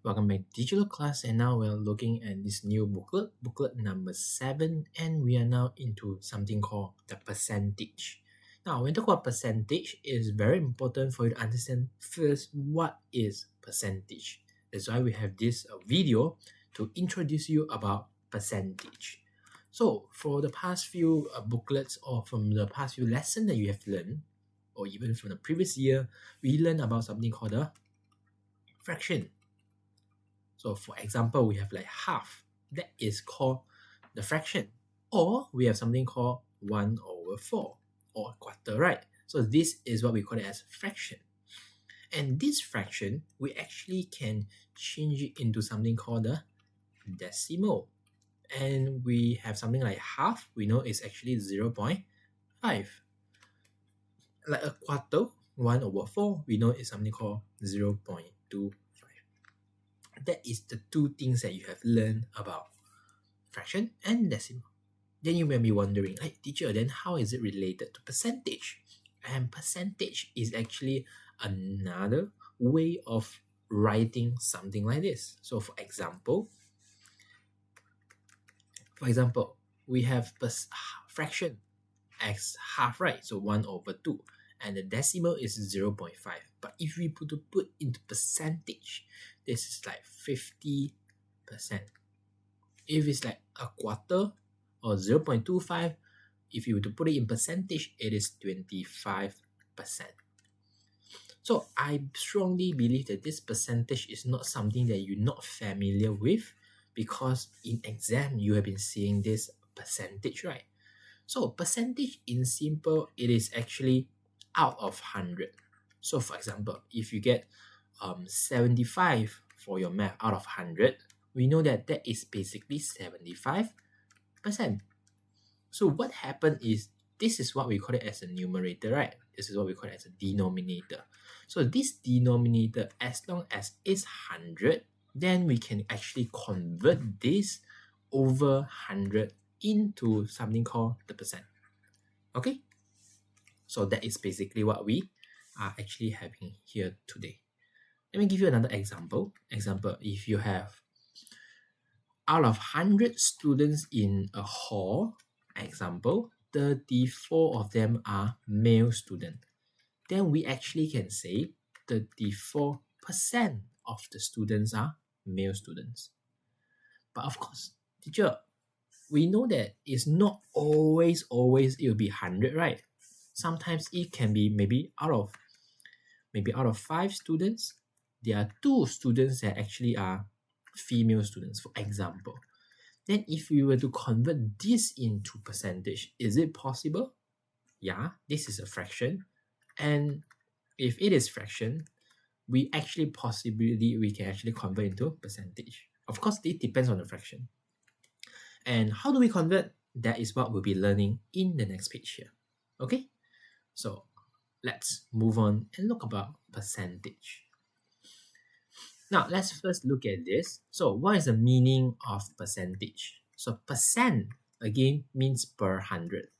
Welcome back to digital class, and now we're looking at this new booklet number 7, and we are now into something called the percentage. Now, when we talk about percentage, it is very important for you to understand first what is percentage. That's why we have this video to introduce you about percentage. So, for the past few booklets or from the past few lessons that you have learned, or even from the previous year, we learned about something called a fraction. So for example, we have like half. That is called the fraction. Or we have something called 1/4 or quarter, right? So this is what we call it as fraction. And this fraction, we actually can change it into something called the decimal. And we have something like half, we know it's actually 0.5. Like a quarter, 1/4, we know it's something called 0.2. That is the two things that you have learned about fraction and decimal. Then you may be wondering, like, teacher, then how is it related to percentage? And percentage is actually another way of writing something like this. So for example, we have fraction as half, right? So 1/2. And the decimal is 0.5. But if we put into percentage, this is like 50%. If it's like a quarter or 0.25, if you were to put it in percentage, it is 25%. So I strongly believe that this percentage is not something that you're not familiar with, because in exam you have been seeing this percentage, right? So percentage in simple, it is actually out of 100. So for example, if you get 75 for your math out of 100, we know that that is basically 75%. So what happened is, this is what we call it as a numerator, right? This is what we call it as a denominator. So this denominator, as long as it's 100, then we can actually convert this over 100 into something called the percent. Okay? So that is basically what we are actually having here today. Let me give you another example. If you have out of 100 students in a hall, 34 of them are male students. Then we actually can say 34% of the students are male students. But of course, teacher, we know that it's not always it will be 100, right? Sometimes it can be maybe out of 5 students, there are 2 students that actually are female students, for example. Then if we were to convert this into percentage, is it possible? Yeah, this is a fraction. And if it is fraction, we can actually convert into percentage. Of course, it depends on the fraction. And how do we convert? That is what we'll be learning in the next page here. Okay? So let's move on and look about percentage. Now, let's first look at this. So what is the meaning of percentage? So percent, again, means per 100.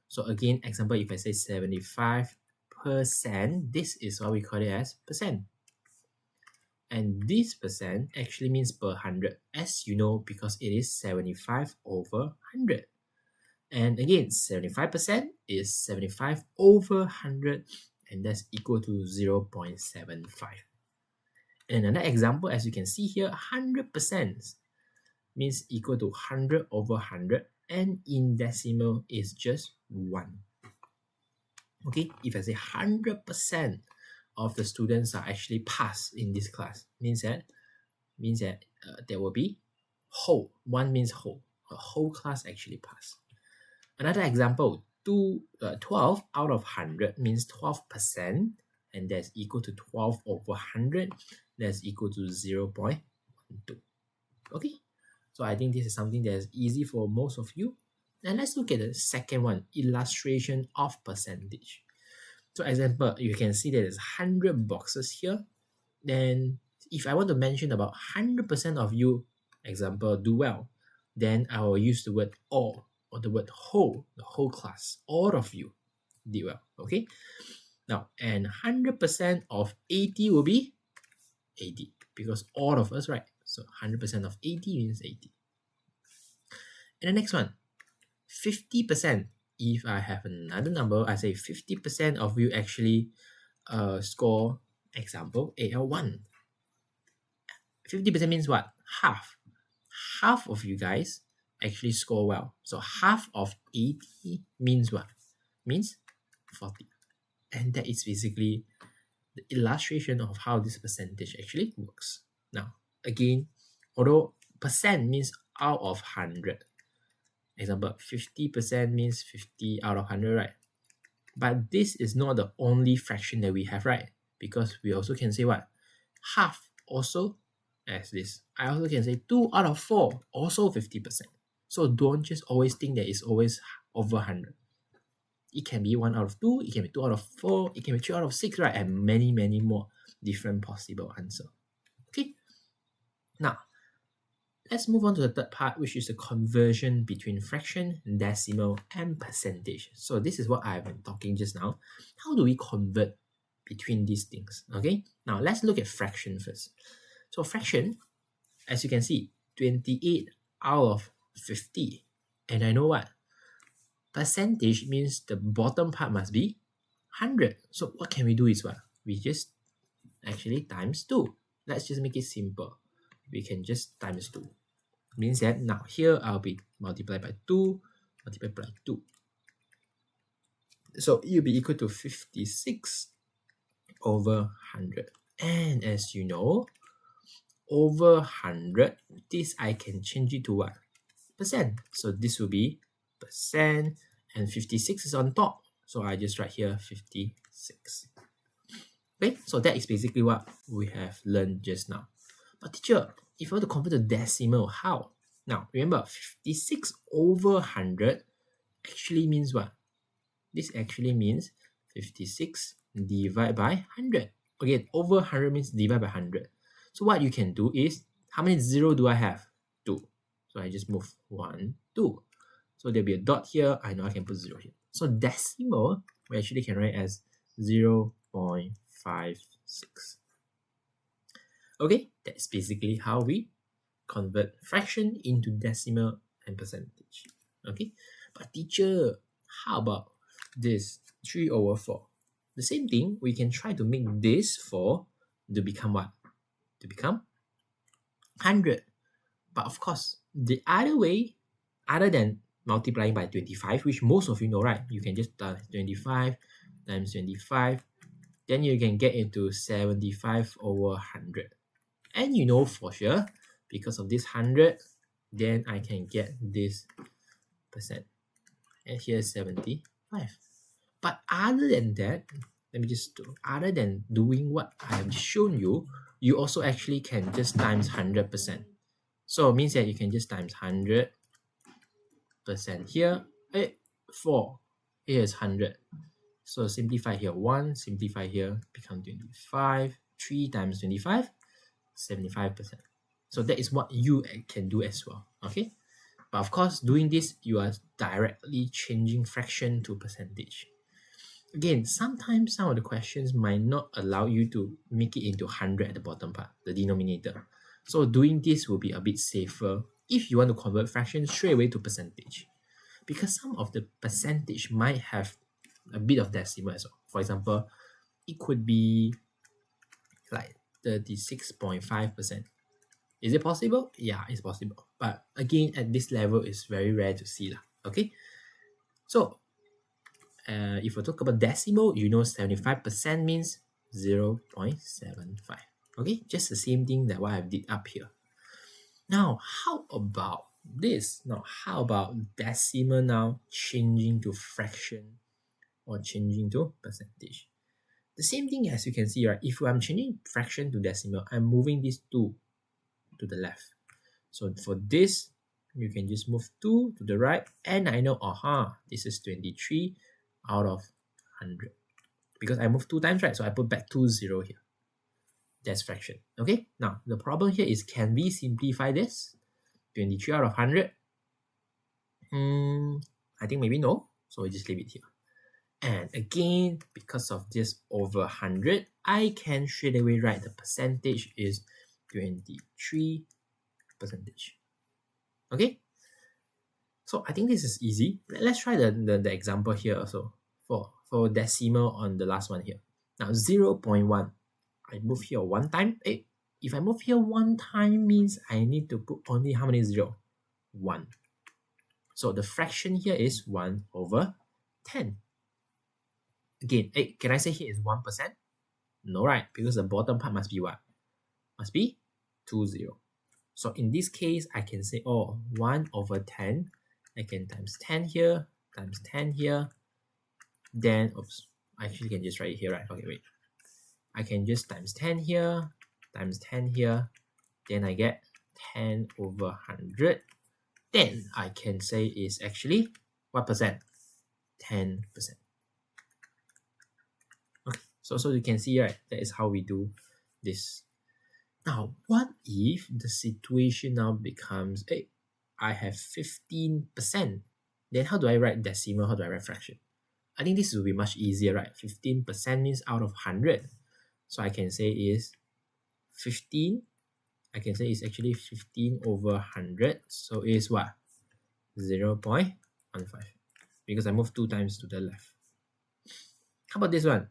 So again, example, if I say 75%, this is what we call it as percent. And this percent actually means per 100, as you know, because it is 75 over 100. And again, 75% is 75 over 100, and that's equal to 0.75. And another example, as you can see here, 100% means equal to 100 over 100, and in decimal is just 1. Okay, if I say 100% of the students are actually passed in this class, means that there will be whole. 1 means whole. A whole class actually passed. Another example, 12 out of 100 means 12%, and that's equal to 12 over 100. That's equal to 0.12. Okay, so I think this is something that is easy for most of you. And let's look at the second one, illustration of percentage. So example, you can see that there's 100 boxes here. Then if I want to mention about 100% of you, example, do well, then I will use the word all, or the word whole, the whole class. All of you did well, okay? Now, and 100% of 80 will be 80. because all of us, right? So 100% of 80 means 80. And the next one, 50%. If I have another number, I say 50% of you actually score, example, AL1. 50% means what? Half. Half of you guys actually score well. So half of 80 means what? Means 40. And that is basically the illustration of how this percentage actually works. Now, again, although percent means out of 100. Example, 50% means 50 out of 100, right? But this is not the only fraction that we have, right? Because we also can say what? Half also as this. I also can say 2 out of 4, also 50%. So don't just always think that it's always over 100. It can be 1 out of 2, it can be 2 out of 4, it can be 3 out of 6, right? And many, many more different possible answers. Okay? Now, let's move on to the third part, which is the conversion between fraction, decimal, and percentage. So this is what I've been talking just now. How do we convert between these things? Okay, now let's look at fraction first. So fraction, as you can see, 28 out of 50. And I know what? Percentage means the bottom part must be 100. So what can we do is what? We just actually times 2. Let's just make it simple. We can just times 2. Means that now here I'll be multiplied by 2, multiplied by 2. So it will be equal to 56 over 100. And as you know, over 100, this I can change it to what? Percent. So this will be percent, and 56 is on top. So I just write here 56. Okay, so that is basically what we have learned just now. But teacher, if I want to convert to decimal, how? Now, remember, 56 over 100 actually means what? This actually means 56 divided by 100. Okay, over 100 means divide by 100. So what you can do is, how many 0 do I have? 2. So I just move 1, 2. So there'll be a dot here. I know I can put 0 here. So decimal, we actually can write as 0.56. Okay, that's basically how we convert fraction into decimal and percentage. Okay, but teacher, how about this 3 over 4? The same thing, we can try to make this 4 to become what? To become 100. But of course, the other way, other than multiplying by 25, which most of you know, right? You can just 25 times 25, then you can get into 75 over 100. And you know for sure, because of this 100, then I can get this percent. And here's 75. But other than that, let me just do, other than doing what I have shown you, you also actually can just times 100%. So it means that you can just times 100% here. 4. Here is 100. So simplify here 1, simplify here, become 25. 3 times 25, 75%. So that is what you can do as well. Okay. But of course, doing this, you are directly changing fraction to percentage. Again, sometimes some of the questions might not allow you to make it into 100 at the bottom part, the denominator. So doing this will be a bit safer if you want to convert fractions straight away to percentage. Because some of the percentage might have a bit of decimal as well. For example, it could be like 36.5%. Is it possible? Yeah, it's possible. But again, at this level, it's very rare to see. Okay? So, if we talk about decimal, you know 75% means 0.75. Okay? Just the same thing that what I did up here. Now, how about this? Now, how about decimal now changing to fraction or changing to percentage? The same thing as you can see, right? If I'm changing fraction to decimal, I'm moving these 2 to the left. So for this, you can just move 2 to the right, and I know, this is 23 out of 100. Because I moved 2 times, right? So I put back 2 0 here. That's fraction. Okay, now the problem here is, can we simplify this? 23 out of 100? I think maybe no. So we just leave it here. And again, because of this over 100, I can straight away write the percentage is 23%. Okay, so I think this is easy. Let's try the example here also for decimal on the last one here. Now 0.1, I move here one time. If I move here one time means I need to put only how many zero? 1. So the fraction here is 1 over 10. Again, can I say here is 1%? No, right? Because the bottom part must be what? Must be 20. So in this case, I can say, 1 over 10. I can times 10 here, times 10 here. Then, oops, I actually can just write it here, right? Okay, wait. I can just times 10 here, times 10 here. Then I get 10 over 100. Then I can say is actually what percent? 10%. Okay, so you can see, right, that is how we do this. Now, what if the situation now becomes, I have 15%. Then how do I write decimal? How do I write fraction? I think this will be much easier, right? 15% means out of 100. So I can say is 15. I can say is actually 15 over 100. So is what? 0.15. Because I moved 2 times to the left. How about this one?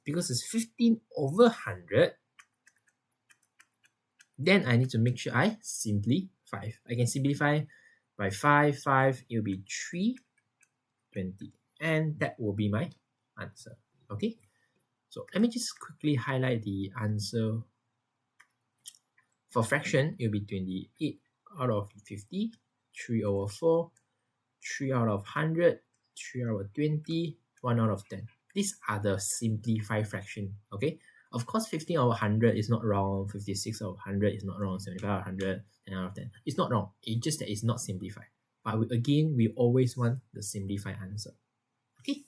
Because it's 15 over 100, then I need to make sure I simplify. I can simplify by 5, it will be 320. And that will be my answer. Okay? So let me just quickly highlight the answer. For fraction, it will be 28 out of 50, 3 over 4, 3 out of 100, 3 out of 20, 1 out of 10. These are the simplified fraction. Okay? Of course, 15 over 100 is not wrong, 56 over 100 is not wrong, 75 over 100, 10 out of 10. It's not wrong, it's just that it's not simplified. But we always want the simplified answer. Okay,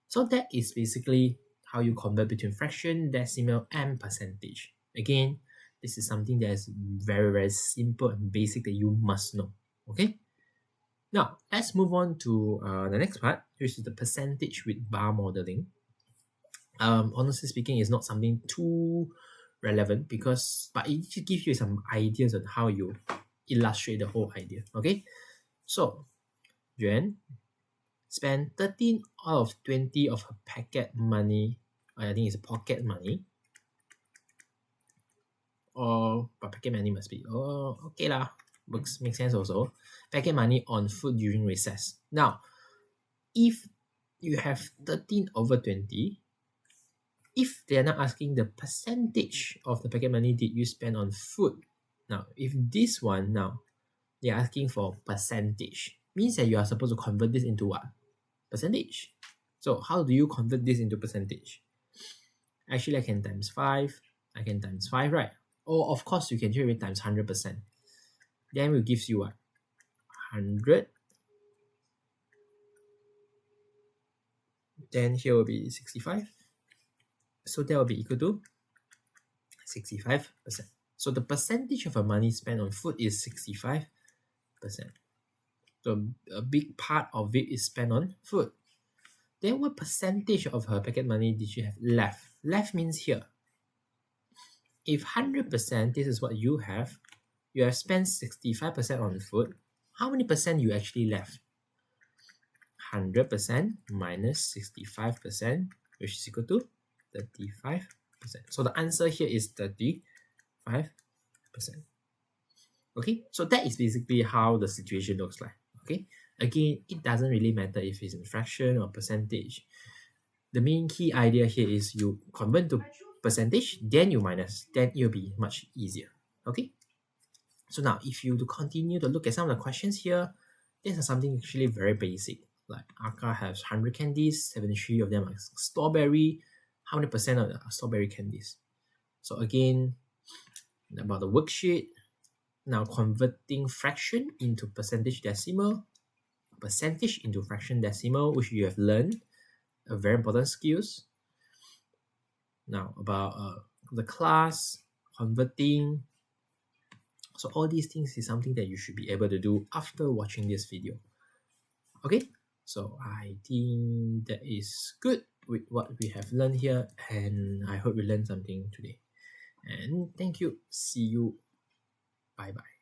so that is basically how you convert between fraction, decimal, and percentage. Again, this is something that is very, very simple and basic that you must know. Okay, now let's move on to the next part, which is the percentage with bar modeling. Honestly speaking, it's not something too relevant but it just gives you some ideas on how you illustrate the whole idea. Okay, so Yuan spent 13 out of 20 of her pocket money. I think it's pocket money. But pocket money must be okay lah. Makes sense also. Pocket money on food during recess. Now, if you have 13 over 20. If they are not asking the percentage of the pocket money did you spend on food, now if this one now they are asking for percentage, means that you are supposed to convert this into what? Percentage. So how do you convert this into percentage? Actually, I can times 5. I can times 5, right? Or of course you can here times 100%. Then it gives you what? 100. Then here will be 65. So that will be equal to 65%. So the percentage of her money spent on food is 65%. So a big part of it is spent on food. Then what percentage of her pocket money did she have left? Left means here. If 100%, this is what you have spent 65% on food. How many percent you actually left? 100% minus 65%, which is equal to 35%. So the answer here is 35%. Okay, so that is basically how the situation looks like. Okay, again, it doesn't really matter if it's in fraction or percentage. The main key idea here is you convert to percentage, then you minus, then it'll be much easier. Okay, so now if you continue to look at some of the questions here, this is something actually very basic. Like Aka has 100 candies, 73 of them are strawberry. How many percent of the strawberry candies? So again, about the worksheet, now converting fraction into percentage decimal, percentage into fraction decimal, which you have learned, a very important skills. Now about the class, converting. So all these things is something that you should be able to do after watching this video. Okay, so I think that is good with what we have learned here, and I hope you learned something today. And thank you. See you. Bye bye.